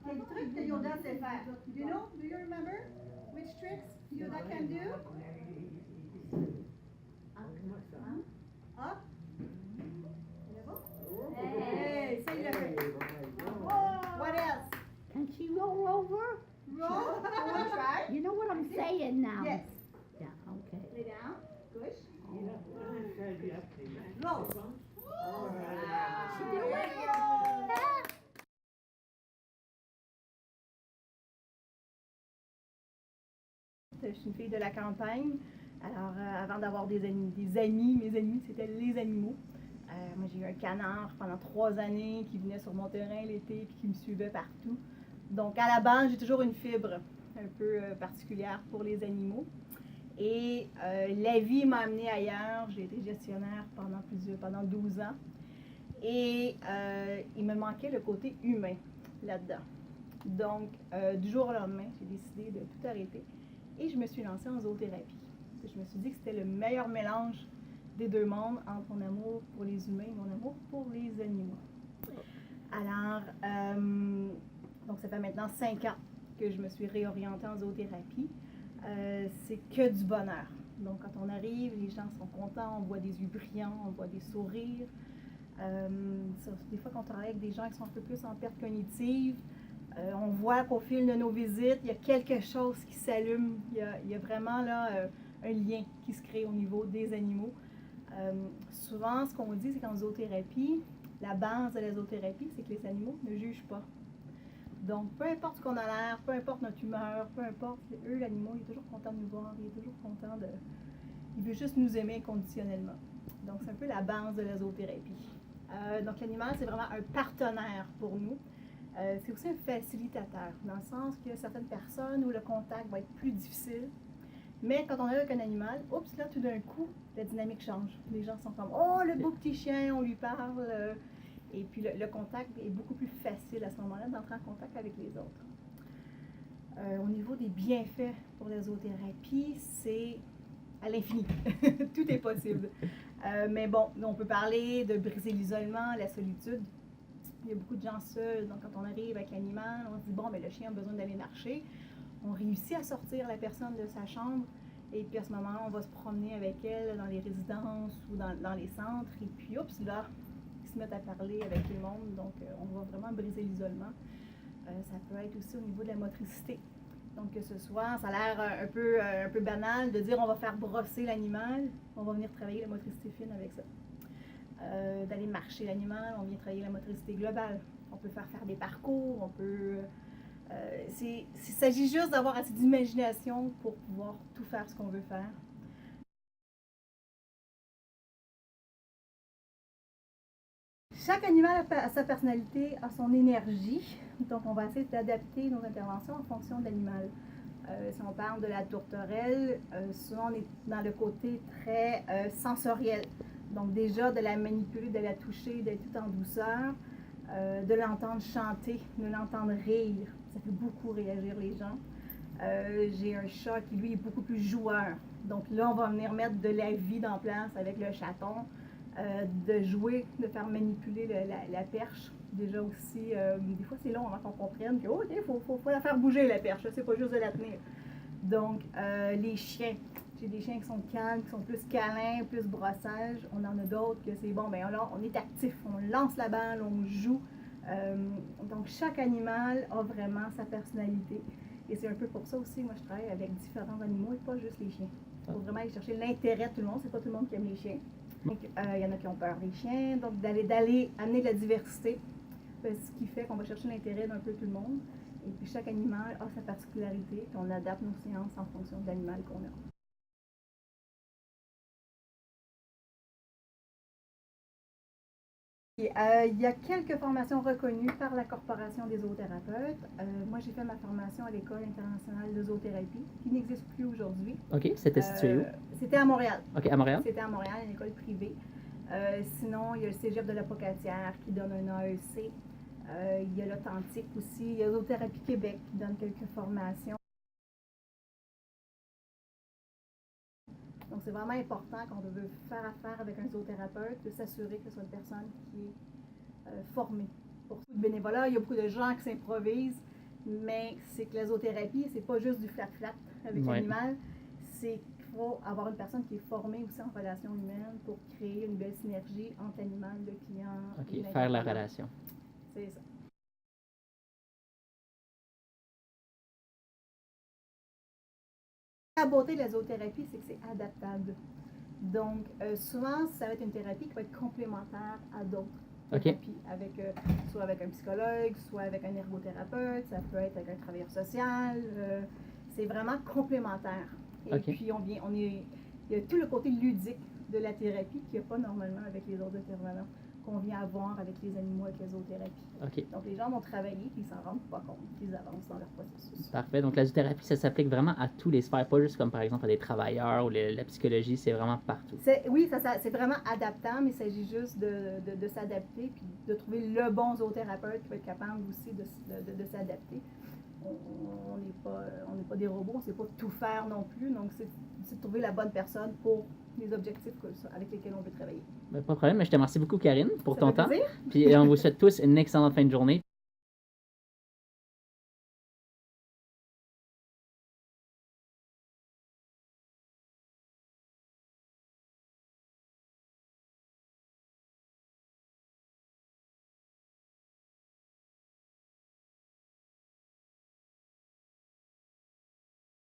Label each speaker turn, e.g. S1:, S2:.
S1: Quel truc que Yoda sait faire? Do you remember which tricks Yoda can do? Up. Hey, say it again. What else?
S2: Can she roll over?
S1: Roll. Wanna try?
S2: You know what I'm saying now?
S1: Yes.
S2: Yeah, okay.
S1: Lay down. Push.
S3: Roll.
S2: She do it?
S4: Je suis une fille de la campagne. Alors, avant d'avoir des amis, mes amis, c'était les animaux. Moi, j'ai eu un canard pendant 3 années qui venait sur mon terrain l'été et qui me suivait partout. Donc, à la base, j'ai toujours une fibre un peu particulière pour les animaux. Et la vie m'a amenée ailleurs. J'ai été gestionnaire pendant 12 ans. Et il me manquait le côté humain là-dedans. Donc, du jour au lendemain, j'ai décidé de tout arrêter. Et je me suis lancée en zoothérapie. Je me suis dit que c'était le meilleur mélange des deux mondes entre mon amour pour les humains et mon amour pour les animaux. Alors, donc ça fait maintenant 5 ans que je me suis réorientée en zoothérapie. C'est que du bonheur. Donc, quand on arrive, les gens sont contents, on voit des yeux brillants, on voit des sourires. Des fois, quand on travaille avec des gens qui sont un peu plus en perte cognitive, on voit qu'au fil de nos visites, il y a quelque chose qui s'allume. Il y a vraiment là un lien qui se crée au niveau des animaux. Souvent, ce qu'on dit, c'est qu'en zoothérapie, la base de la zoothérapie, c'est que les animaux ne jugent pas. Donc, peu importe ce qu'on a l'air, peu importe notre humeur, peu importe, eux, l'animal, il est toujours content de nous voir, il est toujours content de... Il veut juste nous aimer inconditionnellement. Donc, c'est un peu la base de la zoothérapie. Donc, l'animal, c'est vraiment un partenaire pour nous. C'est aussi un facilitateur, dans le sens qu'il y a certaines personnes où le contact va être plus difficile. Mais quand on est avec un animal, oups, là, tout d'un coup, la dynamique change. Les gens sont comme, oh, le beau petit chien, on lui parle. Et puis, le contact est beaucoup plus facile à ce moment-là d'entrer en contact avec les autres. Au niveau des bienfaits pour la zoothérapie, c'est à l'infini. Tout est possible. Mais bon, on peut parler de briser l'isolement, la solitude. Il y a beaucoup de gens seuls, donc quand on arrive avec l'animal, on se dit, bon, mais le chien a besoin d'aller marcher. On réussit à sortir la personne de sa chambre, et puis à ce moment-là, on va se promener avec elle dans les résidences ou dans les centres, et puis, oups, là, ils se mettent à parler avec tout le monde, donc on va vraiment briser l'isolement. Ça peut être aussi au niveau de la motricité. Donc que ce soit, ça a l'air un peu banal de dire on va faire brosser l'animal, on va venir travailler la motricité fine avec ça. D'aller marcher l'animal, on vient travailler la motricité globale. On peut faire des parcours, on peut... il s'agit juste d'avoir assez d'imagination pour pouvoir tout faire ce qu'on veut faire. Chaque animal a sa personnalité, a son énergie, donc on va essayer d'adapter nos interventions en fonction de l'animal. Si on parle de la tourterelle, souvent on est dans le côté très sensoriel. Donc déjà de la manipuler, de la toucher, d'être tout en douceur, de l'entendre chanter, de l'entendre rire, ça fait beaucoup réagir les gens. J'ai un chat qui lui est beaucoup plus joueur. Donc là on va venir mettre de la vie en place avec le chaton. De jouer, de faire manipuler la perche. Déjà aussi, des fois c'est long avant qu'on comprenne que oh, il faut la faire bouger la perche, c'est pas juste de la tenir. Donc, les chiens. J'ai des chiens qui sont calmes, qui sont plus câlins, plus brossage. On en a d'autres que c'est bon, ben là, on est actif, on lance la balle, on joue. Donc, chaque animal a vraiment sa personnalité. Et c'est un peu pour ça aussi, moi je travaille avec différents animaux et pas juste les chiens. Il faut vraiment aller chercher l'intérêt de tout le monde, c'est pas tout le monde qui aime les chiens. Donc, il y en a qui ont peur des chiens, donc d'aller amener de la diversité, ce qui fait qu'on va chercher l'intérêt d'un peu tout le monde. Et puis chaque animal a sa particularité, puis on adapte nos séances en fonction de l'animal qu'on a. Il y a quelques formations reconnues par la Corporation des zoothérapeutes. Moi, j'ai fait ma formation à l'École internationale de zoothérapie, qui n'existe plus aujourd'hui.
S3: OK, c'était situé où?
S4: C'était à Montréal.
S3: OK, à Montréal?
S4: C'était à Montréal, une école privée. Sinon, il y a le Cégep de la Pocatière qui donne un AEC. Il y a l'Authentique aussi. Il y a Zoothérapie Québec qui donne quelques formations. Donc, c'est vraiment important quand on veut faire affaire avec un zoothérapeute de s'assurer que ce soit une personne qui est formés. Pour beaucoup de bénévolat, il y a beaucoup de gens qui s'improvisent, mais c'est que la zoothérapie, c'est pas juste du flat-flat avec
S3: Ouais.
S4: l'animal, c'est qu'il faut avoir une personne qui est formée aussi en relation humaine pour créer une belle synergie entre l'animal, le client
S3: OK,
S4: et
S3: faire la
S4: l'intervenant.
S3: relation.
S4: C'est ça. La beauté de la zoothérapie, c'est que c'est adaptable. Donc, souvent, ça va être une thérapie qui va être complémentaire à d'autres
S3: OK.
S4: thérapies, avec, soit avec un psychologue, soit avec un ergothérapeute, ça peut être avec un travailleur social. C'est vraiment complémentaire. Et
S3: OK.
S4: puis, il y a tout le côté ludique de la thérapie qu'il n'y a pas normalement avec les autres intervenants, qu'on vient avoir avec les animaux, avec la zoothérapie.
S3: OK.
S4: Donc, les gens vont travailler et ils s'en rendent pas compte, ils avancent dans leur processus.
S3: Parfait. Donc, la zoothérapie, ça s'applique vraiment à tous les sphères, pas juste comme par exemple à des travailleurs ou la psychologie, c'est vraiment partout.
S4: Oui, c'est vraiment adaptant, mais il s'agit juste de s'adapter puis de trouver le bon zoothérapeute qui va être capable aussi de s'adapter. On n'est pas des robots, on ne sait pas tout faire non plus, donc c'est de trouver la bonne personne pour les objectifs avec lesquels on veut travailler.
S3: Ben, pas de problème, mais je te remercie beaucoup, Karine, pour
S4: Ça
S3: ton
S4: fait
S3: temps.
S4: plaisir.
S3: Puis on vous souhaite tous une excellente fin de journée.